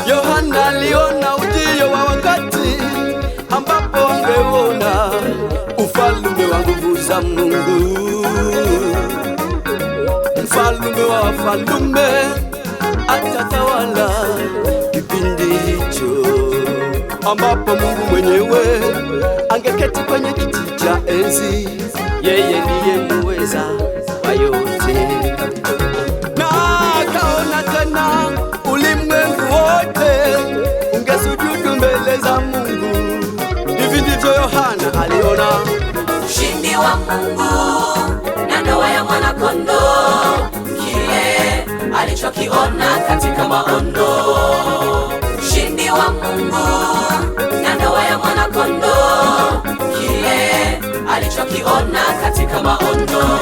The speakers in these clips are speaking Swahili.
Yohana aliona ujio wa wakati ambapo angeona ufalme wa nguvu za Mungu. Mfalme wa wafalme atatawala kipindi hicho, ambapo Mungu mwenyewe angeketi kwenye kiti cha enzi. Yeye ndiye muweza wa yote. Na akaona tena ulimwengu wote ungesujudu mbele za Mungu. Hivi ndivyo Yohana aliona ushindi wa Mungu na ndoa ya mwana-kondoo, kile alichokiona katika maono. Ushindi wa Mungu na ndoa ya mwana-kondoo, kile alichokiona katika maono.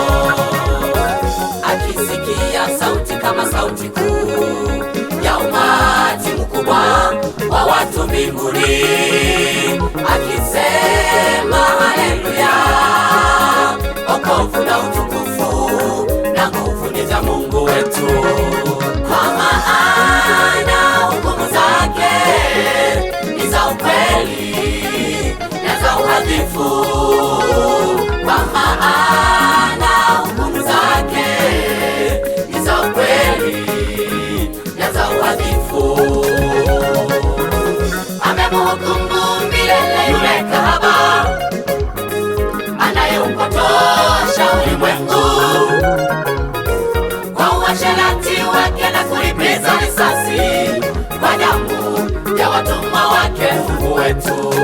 Akisikia sauti kama sauti kuu ya umati mkubwa wa watu mbinguni, akisema haleluya, wokovu na utukufu na nguvu ni za Mungu wetu. Kwa maana hukumu zake ni za ukweli na za uhadhifu. Kwa maana hukumu zake ni za ukweli na za uhadhifu. Amemhukumu milele yule kahaba anayeupotosha ulimwengu kwa uasherati wake na kulipiza risasi kwa damu ya watumwa wake Mungu wetu.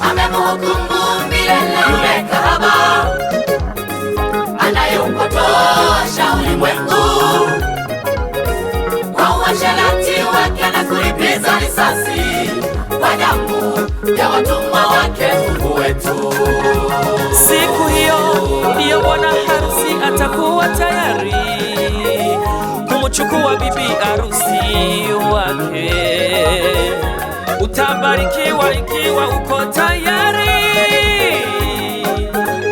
Amemhukumu milele yule kahaba anayeupotosha ulimwengu kwa uasherati wake na kulipiza risasi kwa damu ya watumwa wake Mungu wetu. Siku hiyo ndiyo bwana harusi atakuwa tayari kumchukua bibi harusi wake. Utabarikiwa ikiwa uko tayari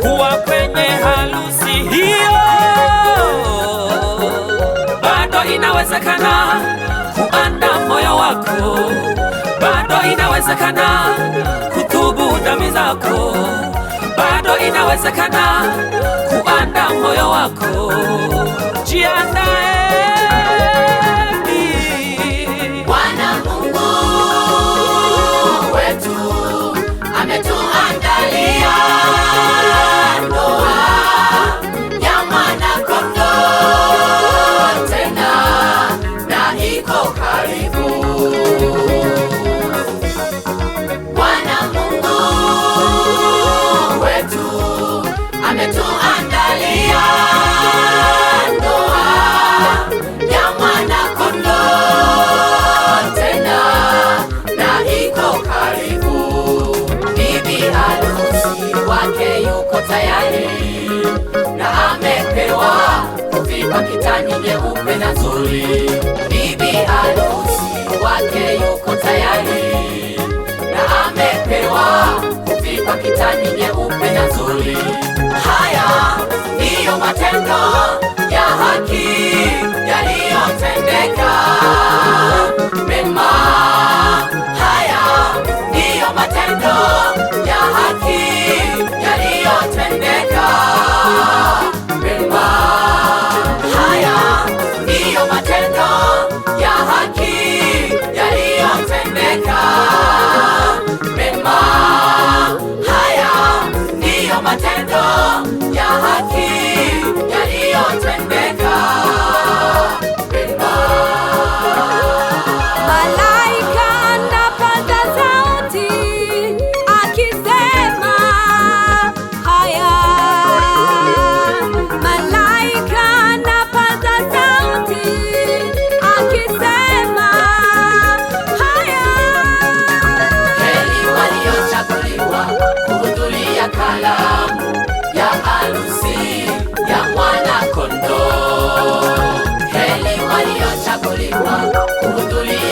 kuwa kwenye harusi hiyo. Bado inawezekana kuandaa moyo wako, bado inawezekana kutubu dhambi zako, bado inawezekana kuandaa moyo wako. Jiandae. Bwana Mungu wetu ametuandalia ndoa ya mwana-kondoo, tena na iko karibu. Bwana Mungu wetu ametuandalia ndoa ya mwana-kondoo, tena na iko karibu. Bibi harusi wake yuko tayari na amepewa kuvikwa kitani nyeupe na nzuri. Bibi harusi wake yuko tayari na amepewa kuvikwa kitani nyeupe na nzuri. Haya ndiyo matendo ya haki yaliyotendeka mema. Haya ndiyo matendo ya haki yaliyotendeka mema. Haya ndiyo matendo ya haki yaliyotendeka mema.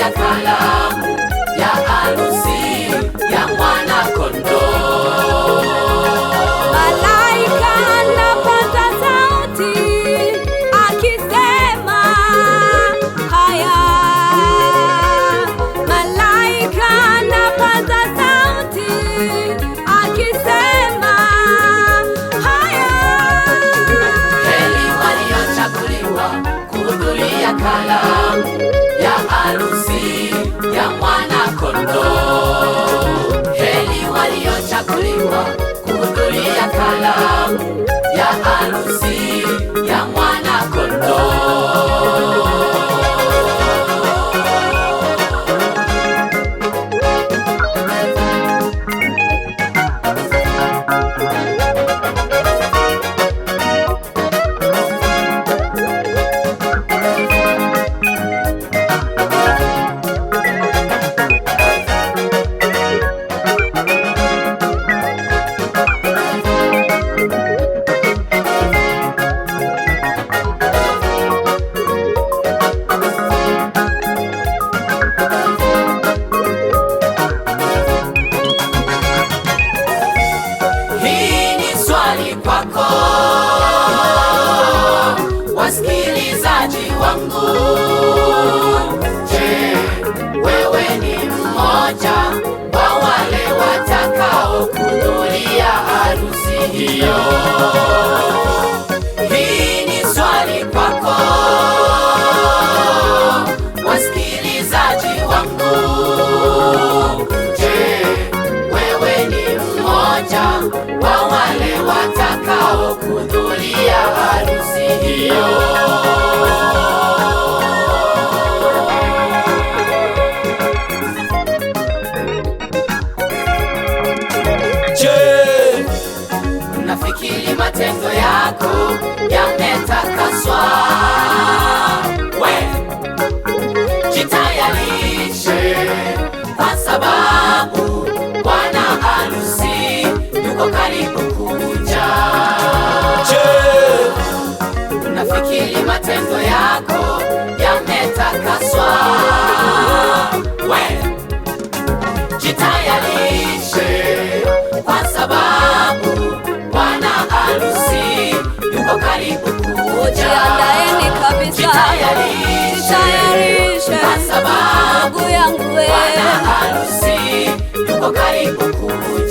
kuhudhuria karamu ya harusi ya mwana kondoo. Malaika anapaza sauti akisema haya. Malaika anapaza sauti akisema haya. Heri waliochaguliwa kuhudhuria karamu ya harusi ya mwana kondoo. Heri waliochaguliwa kuhudhuria karamu ya harusi ya mwana kondoo. Hii ni swali kwako, wasikilizaji wangu. Je, wewe ni mmoja wa wale watakao kuhudhuria harusi hiyo? Hii ni swali kwako, wasikilizaji wangu. Je, wewe ni mmoja wa wale watakao kuhudhuria harusi hiyo? Je, Unafikiri matendo yako yametakaswa? We, jitayarishe kwa sababu bwana harusi yuko karibu kuja. je, Unafikiri matendo yako yametakaswa? We, jitayarishe kwa sababu bwana harusi yuko karibu kuja. Jiandaeni kabisa, jitayarishe kwa sababu ndugu yangu, bwana harusi yuko karibu kuja.